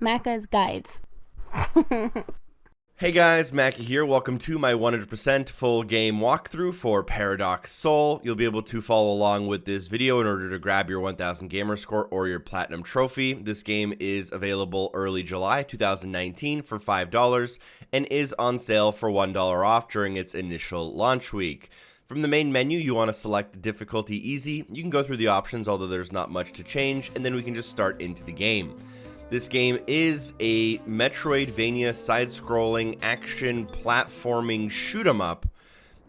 Macca's Guides. Hey guys, Mackie here. Welcome to my 100% full game walkthrough for Paradox Soul. You'll be able to follow along with this video in order to grab your 1000 gamer score or your platinum trophy. This game is available early July 2019 for $5 and is on sale for $1 off during its initial launch week. From the main menu, you want to select the difficulty easy. You can go through the options, although there's not much to change, and then we can just start into the game. This game is a Metroidvania side-scrolling action platforming shoot-'em-up,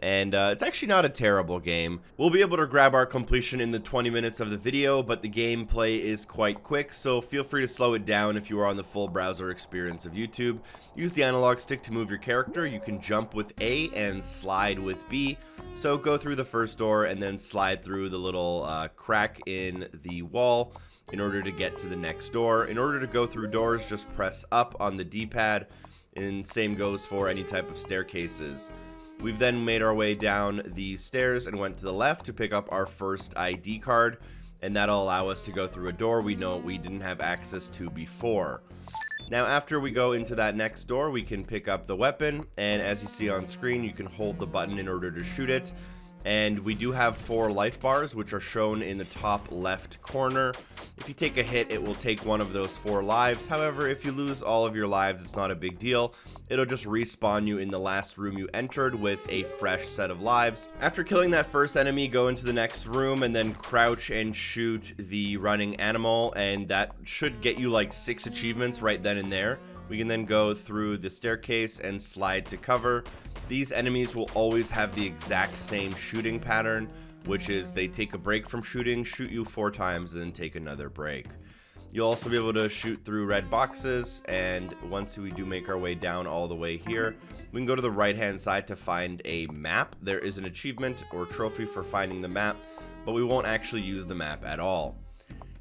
and it's actually not a terrible game. We'll be able to grab our completion in the 20 minutes of the video, but the gameplay is quite quick, so feel free to slow it down if you are on the full browser experience of YouTube. Use the analog stick to move your character. You can jump with A and slide with B, so go through the first door and then slide through the little crack in the wall in order to get to the next door. In order to go through doors, just press up on the D-pad, and same goes for any type of staircases. We've then made our way down the stairs and went to the left to pick up our first ID card, and that'll allow us to go through a door we know we didn't have access to before. Now after we go into that next door, we can pick up the weapon, and as you see on screen, you can hold the button in order to shoot it. And we do have 4 life bars, which are shown in the top left corner. If you take a hit, it will take one of those 4 lives. However, if you lose all of your lives, it's not a big deal. It'll just respawn you in the last room you entered with a fresh set of lives. After killing that first enemy, go into the next room and then crouch and shoot the running animal, and that should get you like 6 achievements right then and there. We can then go through the staircase and slide to cover. These enemies will always have the exact same shooting pattern, which is they take a break from shooting, shoot you 4 times, and then take another break. You'll also be able to shoot through red boxes, and once we do make our way down all the way here, we can go to the right-hand side to find a map. There is an achievement or trophy for finding the map, but we won't actually use the map at all.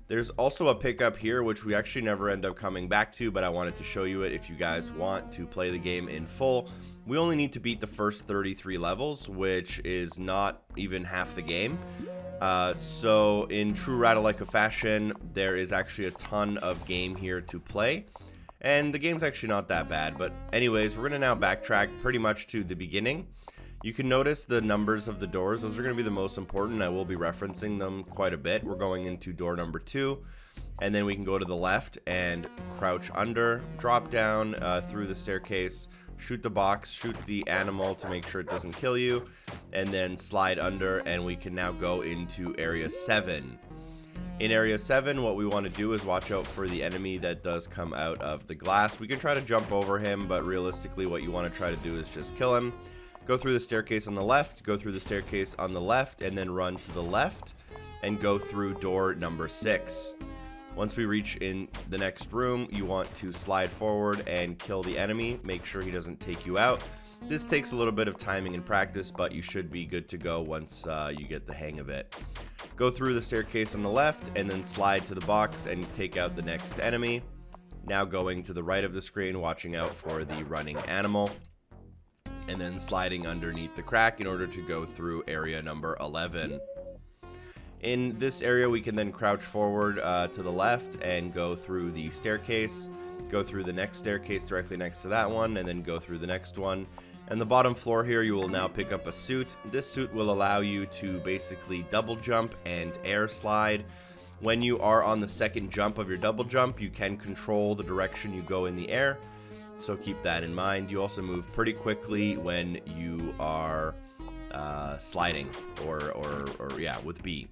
There's also a pickup here, which we actually never end up coming back to, but I wanted to show you it if you guys want to play the game in full. We only need to beat the first 33 levels, which is not even half the game. So in true Ratalaika fashion, there is actually a ton of game here to play. And the game's actually not that bad. But anyways, we're going to now backtrack pretty much to the beginning. You can notice the numbers of the doors. Those are going to be the most important. I will be referencing them quite a bit. We're going into door number 2. And then we can go to the left and crouch under, drop down through the staircase, shoot the box, shoot the animal to make sure it doesn't kill you, and then slide under, and we can now go into area 7. In area 7, what we want to do is watch out for the enemy that does come out of the glass. We can try to jump over him, but realistically what you want to try to do is just kill him. Go through the staircase on the left, go through the staircase on the left, and then run to the left and go through door number 6. Once we reach in the next room, you want to slide forward and kill the enemy. Make sure he doesn't take you out. This takes a little bit of timing and practice, but you should be good to go once you get the hang of it. Go through the staircase on the left and then slide to the box and take out the next enemy. Now going to the right of the screen, watching out for the running animal, and then sliding underneath the crack in order to go through area number 11. In this area, we can then crouch forward to the left and go through the staircase, go through the next staircase directly next to that one, and then go through the next one. And the bottom floor here, you will now pick up a suit. This suit will allow you to basically double jump and air slide. When you are on the second jump of your double jump, you can control the direction you go in the air, so keep that in mind. You also move pretty quickly when you are sliding, or with B.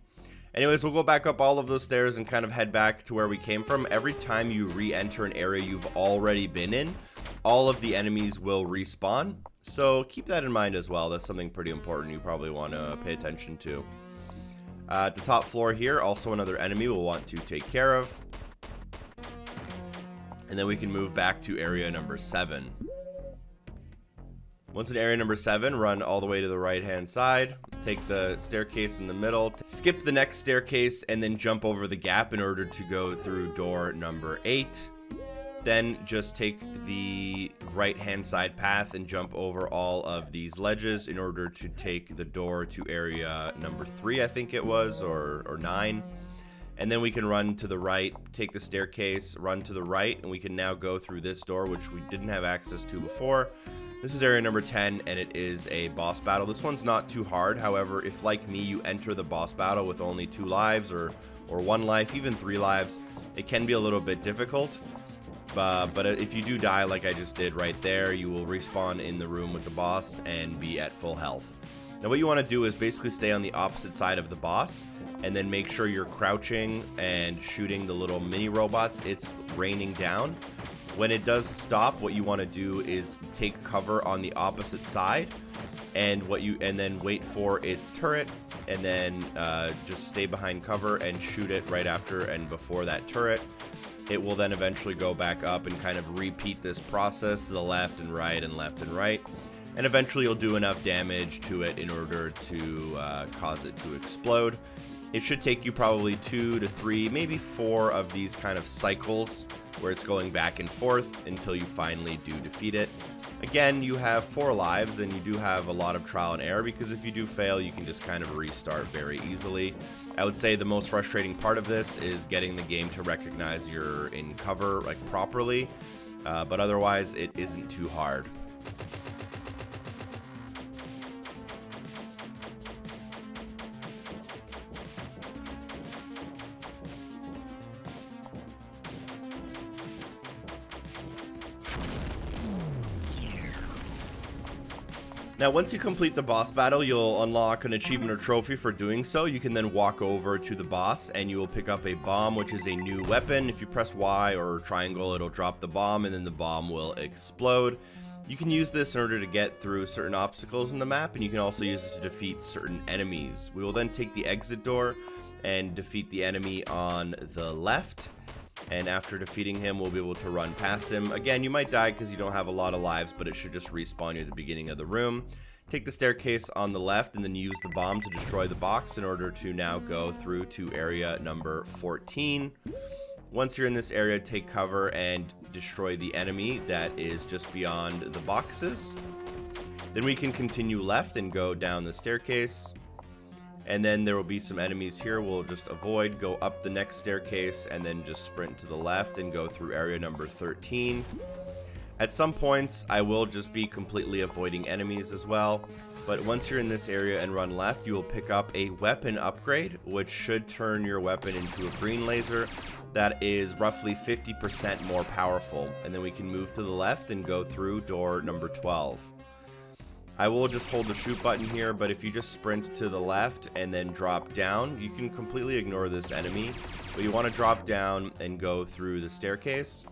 Anyways, we'll go back up all of those stairs and kind of head back to where we came from. Every time you re-enter an area you've already been in, all of the enemies will respawn. So keep that in mind as well. That's something pretty important you probably want to pay attention to. At the top floor here, also another enemy we'll want to take care of. And then we can move back to area number 7. Once in area number 7, run all the way to the right-hand side, take the staircase in the middle, skip the next staircase, and then jump over the gap in order to go through door number 8. Then just take the right-hand side path and jump over all of these ledges in order to take the door to area number 3, I think it was, or 9. And then we can run to the right, take the staircase, run to the right, and we can now go through this door, which we didn't have access to before. This is area number 10, and it is a boss battle. This one's not too hard. However, if like me, you enter the boss battle with only 2 lives or 1 life, even 3 lives, it can be a little bit difficult. But if you do die like I just did right there, you will respawn in the room with the boss and be at full health. Now what you want to do is basically stay on the opposite side of the boss, and then make sure you're crouching and shooting the little mini robots. It's raining down. When it does stop, what you want to do is take cover on the opposite side, and then wait for its turret, and then just stay behind cover and shoot it right after and before that turret. It will then eventually go back up and kind of repeat this process to the left and right and left and right. And eventually you'll do enough damage to it in order to cause it to explode. It should take you probably 2 to 3, maybe 4 of these kind of cycles where it's going back and forth until you finally do defeat it. Again, you have 4 lives, and you do have a lot of trial and error, because if you do fail, you can just kind of restart very easily. I would say the most frustrating part of this is getting the game to recognize you're in cover like properly, but otherwise it isn't too hard. Now, once you complete the boss battle, you'll unlock an achievement or trophy for doing so. You can then walk over to the boss, and you will pick up a bomb, which is a new weapon. If you press Y or triangle, it'll drop the bomb, and then the bomb will explode. You can use this in order to get through certain obstacles in the map, and you can also use it to defeat certain enemies. We will then take the exit door and defeat the enemy on the left. And after defeating him, we'll be able to run past him. Again, you might die because you don't have a lot of lives, but it should just respawn you at the beginning of the room. Take the staircase on the left and then use the bomb to destroy the box in order to now go through to area number 14. Once you're in this area, take cover and destroy the enemy that is just beyond the boxes. Then we can continue left and go down the staircase. And then there will be some enemies here we'll just avoid, go up the next staircase, and then just sprint to the left and go through area number 13. At some points, I will just be completely avoiding enemies as well. But once you're in this area and run left, you will pick up a weapon upgrade, which should turn your weapon into a green laser that is roughly 50% more powerful. And then we can move to the left and go through door number 12. I will just hold the shoot button here, but if you just sprint to the left and then drop down, you can completely ignore this enemy. But you want to drop down and go through the staircase,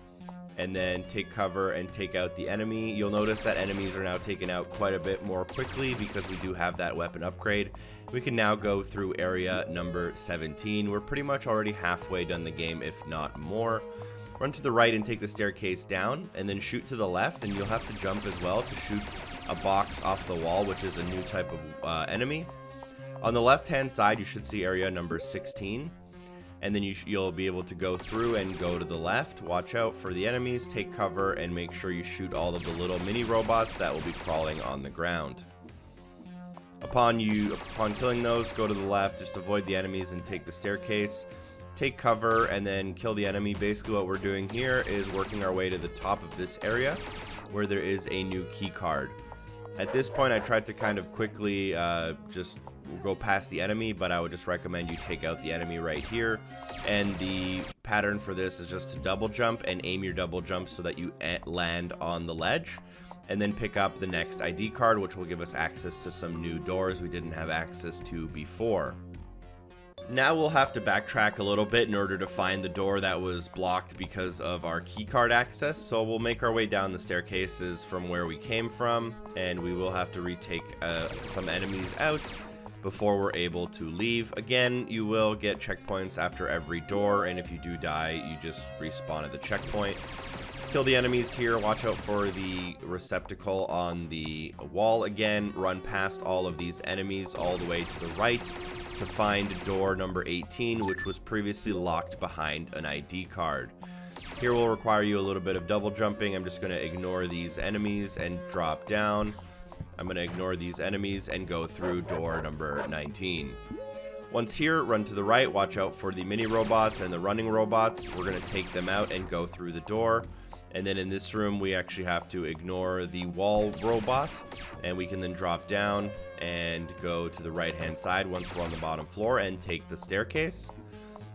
and then take cover and take out the enemy. You'll notice that enemies are now taken out quite a bit more quickly because we do have that weapon upgrade. We can now go through area number 17. We're pretty much already halfway done the game, if not more. Run to the right and take the staircase down, and then shoot to the left, and you'll have to jump as well to shoot a box off the wall, which is a new type of enemy. On the left hand side, you should see area number 16, and then you'll be able to go through and go to the left. Watch out for the enemies, take cover, and make sure you shoot all of the little mini robots that will be crawling on the ground. Upon killing those, go to the left, just avoid the enemies and take the staircase. Take cover and then kill the enemy. Basically what we're doing here is working our way to the top of this area where there is a new key card. At this point, I tried to kind of quickly just go past the enemy, but I would just recommend you take out the enemy right here. And the pattern for this is just to double jump and aim your double jump so that you land on the ledge. And then pick up the next ID card, which will give us access to some new doors we didn't have access to before. Now we'll have to backtrack a little bit in order to find the door that was blocked because of our keycard access. So we'll make our way down the staircases from where we came from, and we will have to retake some enemies out before we're able to leave. Again, you will get checkpoints after every door, and if you do die, you just respawn at the checkpoint. Kill the enemies here, watch out for the receptacle on the wall again, run past all of these enemies all the way to the right to find door number 18, which was previously locked behind an ID card. Here will require you a little bit of double jumping. I'm just going to ignore these enemies and drop down. I'm going to ignore these enemies and go through door number 19. Once here, run to the right, watch out for the mini robots and the running robots. We're going to take them out and go through the door. And then in this room, we actually have to ignore the wall robot, and we can then drop down and go to the right-hand side once we're on the bottom floor and take the staircase.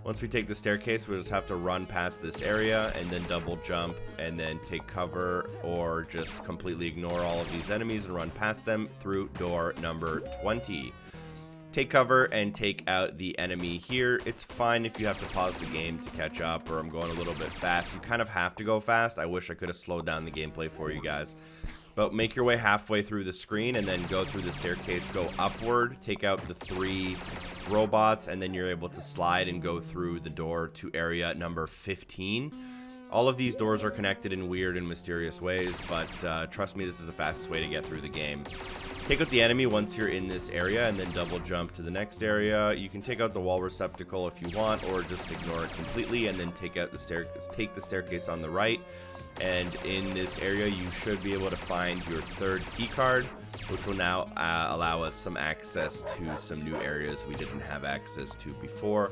Once we take the staircase, we just have to run past this area and then double jump and then take cover, or just completely ignore all of these enemies and run past them through door number 20. Take cover and take out the enemy here. It's fine if you have to pause the game to catch up, or I'm going a little bit fast. You kind of have to go fast. I wish I could have slowed down the gameplay for you guys. But make your way halfway through the screen and then go through the staircase, go upward, take out the 3 robots, and then you're able to slide and go through the door to area number 15. All of these doors are connected in weird and mysterious ways, but trust me, this is the fastest way to get through the game. Take out the enemy once you're in this area and then double jump to the next area. You can take out the wall receptacle if you want, or just ignore it completely and then take out the take the staircase on the right. And in this area, you should be able to find your 3rd key card, which will now allow us some access to some new areas we didn't have access to before.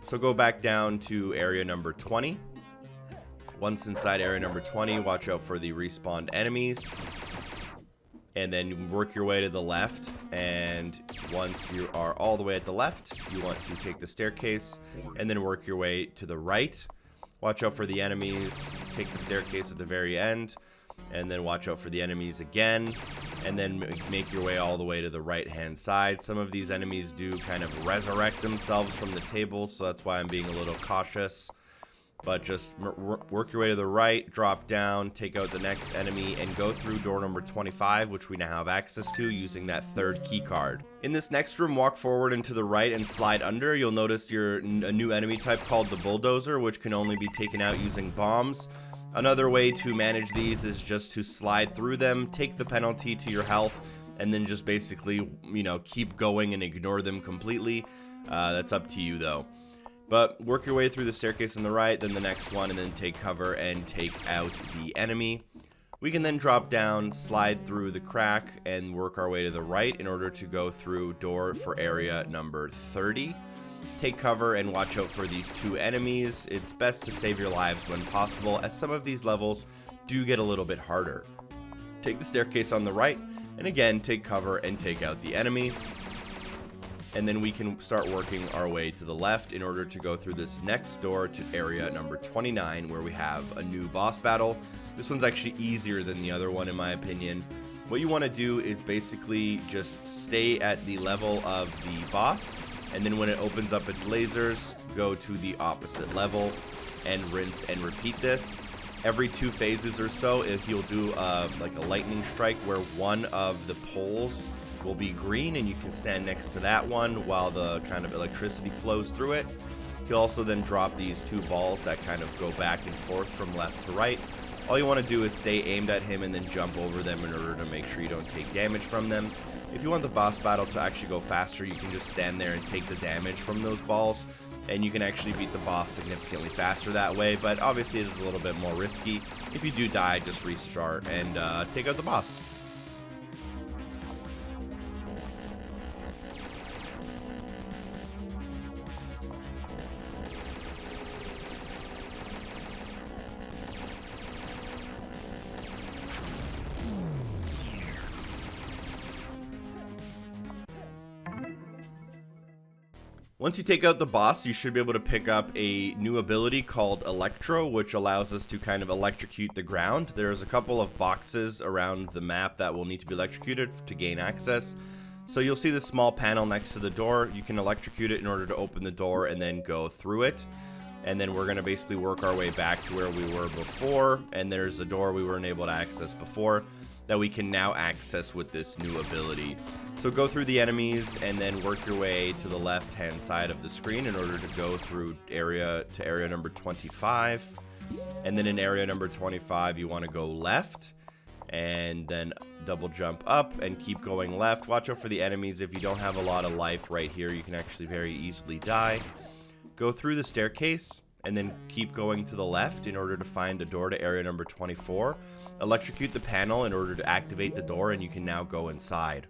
So go back down to area number 20. Once inside area number 20, watch out for the respawned enemies. And then work your way to the left, and once you are all the way at the left, you want to take the staircase and then work your way to the right. Watch out for the enemies, take the staircase at the very end, and then watch out for the enemies again, and then make your way all the way to the right hand side. Some of these enemies do kind of resurrect themselves from the table, so that's why I'm being a little cautious. But just work your way to the right, drop down, take out the next enemy, and go through door number 25, which we now have access to using that 3rd key card. In this next room, walk forward and to the right and slide under. You'll notice a new enemy type called the bulldozer, which can only be taken out using bombs. Another way to manage these is just to slide through them, take the penalty to your health, and then just basically, keep going and ignore them completely. That's up to you, though. But work your way through the staircase on the right, then the next one, and then take cover and take out the enemy. We can then drop down, slide through the crack, and work our way to the right in order to go through door for area number 30. Take cover and watch out for these 2 enemies. It's best to save your lives when possible, as some of these levels do get a little bit harder. Take the staircase on the right, and again, take cover and take out the enemy. And then we can start working our way to the left in order to go through this next door to area number 29, where we have a new boss battle. This one's actually easier than the other one, in my opinion. What you want to do is basically just stay at the level of the boss, and then when it opens up its lasers, go to the opposite level and rinse and repeat this. Every 2 phases or so, he'll do like a lightning strike where one of the poles will be green, and you can stand next to that one while the kind of electricity flows through it. He'll also then drop these 2 balls that kind of go back and forth from left to right. All you want to do is stay aimed at him and then jump over them in order to make sure you don't take damage from them. If you want the boss battle to actually go faster, you can just stand there and take the damage from those balls, and you can actually beat the boss significantly faster that way, but obviously it is a little bit more risky. If you do die, just restart and take out the boss. Once you take out the boss, you should be able to pick up a new ability called Electro, which allows us to kind of electrocute the ground. There's a couple of boxes around the map that will need to be electrocuted to gain access. So you'll see this small panel next to the door. You can electrocute it in order to open the door and then go through it. And then we're going to basically work our way back to where we were before. And there's a door we weren't able to access before that we can now access with this new ability. So go through the enemies and then work your way to the left hand side of the screen in order to go through area number 25. And then in area number 25 you want to go left and then double jump up and keep going left. Watch out for the enemies. If you don't have a lot of life right here, you can actually very easily die. Go through the staircase and then keep going to the left in order to find a door to area number 24. Electrocute the panel in order to activate the door, and you can now go inside.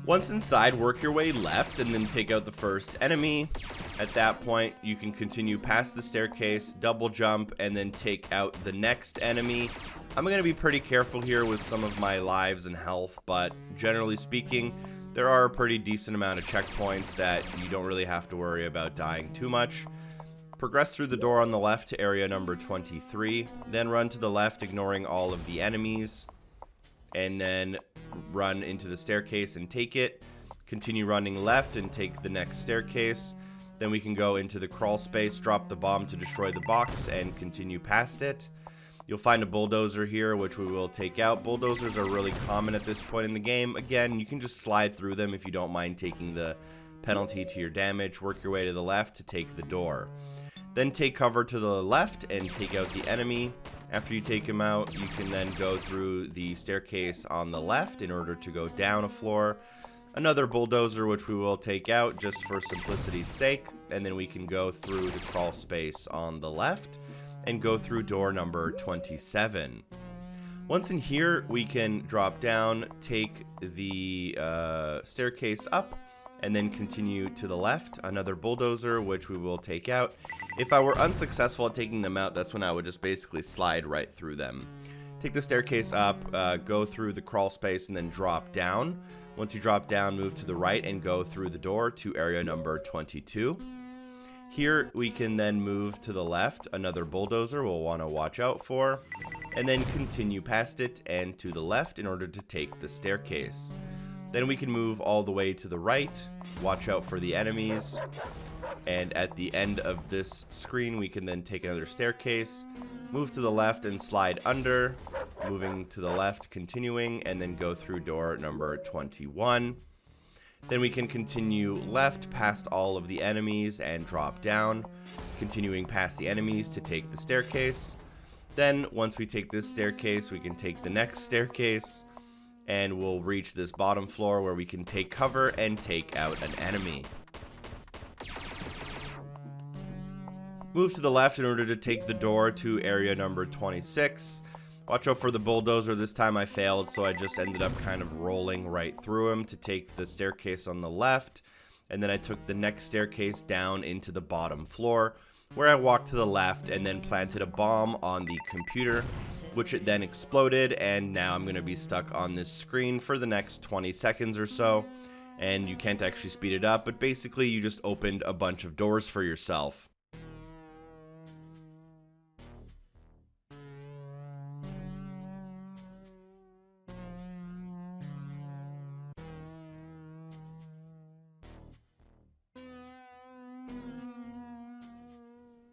Once inside, work your way left and then take out the first enemy. At that point, you can continue past the staircase, double jump, and then take out the next enemy. I'm going to be pretty careful here with some of my lives and health, but generally speaking, there are a pretty decent amount of checkpoints that you don't really have to worry about dying too much. Progress through the door on the left to area number 23, then run to the left ignoring all of the enemies, and then run into the staircase and take it. Continue running left and take the next staircase. Then we can go into the crawl space, drop the bomb to destroy the box, and continue past it. You'll find a bulldozer here, which we will take out. Bulldozers are really common at this point in the game. Again, you can just slide through them if you don't mind taking the penalty to your damage. Work your way to the left to take the door. Then take cover to the left and take out the enemy. After you take him out, you can then go through the staircase on the left in order to go down a floor. Another bulldozer, which we will take out just for simplicity's sake. And then we can go through the crawl space on the left and go through door number 27. Once in here, we can drop down, take the staircase up, and then continue to the left. Another bulldozer, which we will take out. If I were unsuccessful at taking them out, that's when I would just basically slide right through them. Take the staircase up, go through the crawl space, and then drop down. Once you drop down, move to the right and go through the door to area number 22. Here we can then move to the left. Another bulldozer we'll want to watch out for, and then continue past it and to the left in order to take the staircase. Then we can move all the way to the right, watch out for the enemies, and at the end of this screen we can then take another staircase, move to the left and slide under, moving to the left, continuing, and then go through door number 21. Then we can continue left past all of the enemies and drop down, continuing past the enemies to take the staircase. Then once we take this staircase, we can take the next staircase, and we'll reach this bottom floor where we can take cover and take out an enemy. Move to the left in order to take the door to area number 26. Watch out for the bulldozer. This time I failed, so I just ended up kind of rolling right through him to take the staircase on the left. And then I took the next staircase down into the bottom floor, where I walked to the left and then planted a bomb on the computer, which it then exploded, and now I'm going to be stuck on this screen for the next 20 seconds or so. And you can't actually speed it up, but basically you just opened a bunch of doors for yourself.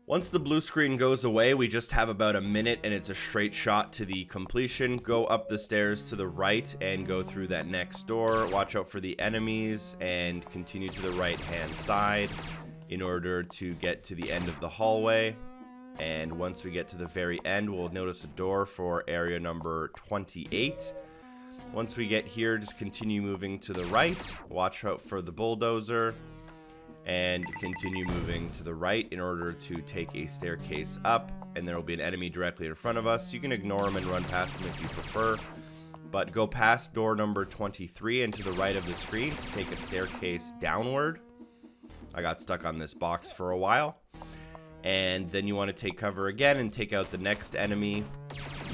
Once the blue screen goes away, we just have about a minute and it's a straight shot to the completion. Go up the stairs to the right and go through that next door. Watch out for the enemies and continue to the right hand side in order to get to the end of the hallway. And once we get to the very end, we'll notice a door for area number 28. Once we get here, just continue moving to the right. Watch out for the bulldozer. And continue moving to the right in order to take a staircase up, and there will be an enemy directly in front of us. You can ignore him and run past him if you prefer, but go past door number 23 and to the right of the screen to take a staircase downward. I got stuck on this box for a while. And then you want to take cover again and take out the next enemy,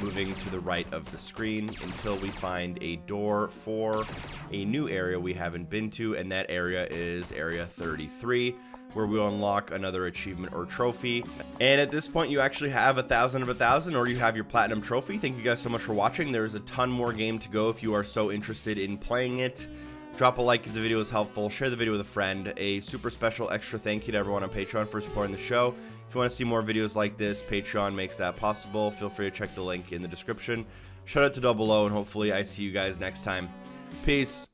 moving to the right of the screen until we find a door for a new area we haven't been to, and that area is area 33, where we'll unlock another achievement or trophy. And at this point you actually have 1,000 of 1,000, or you have your platinum trophy. Thank you guys so much for watching. There's a ton more game to go if you are so interested in playing it. Drop a like if the video was helpful, share the video with a friend. A super special extra thank you to everyone on Patreon for supporting the show. If you want to see more videos like this, Patreon makes that possible. Feel free to check the link in the description. Shout out to Double O, and hopefully I see you guys next time. Peace.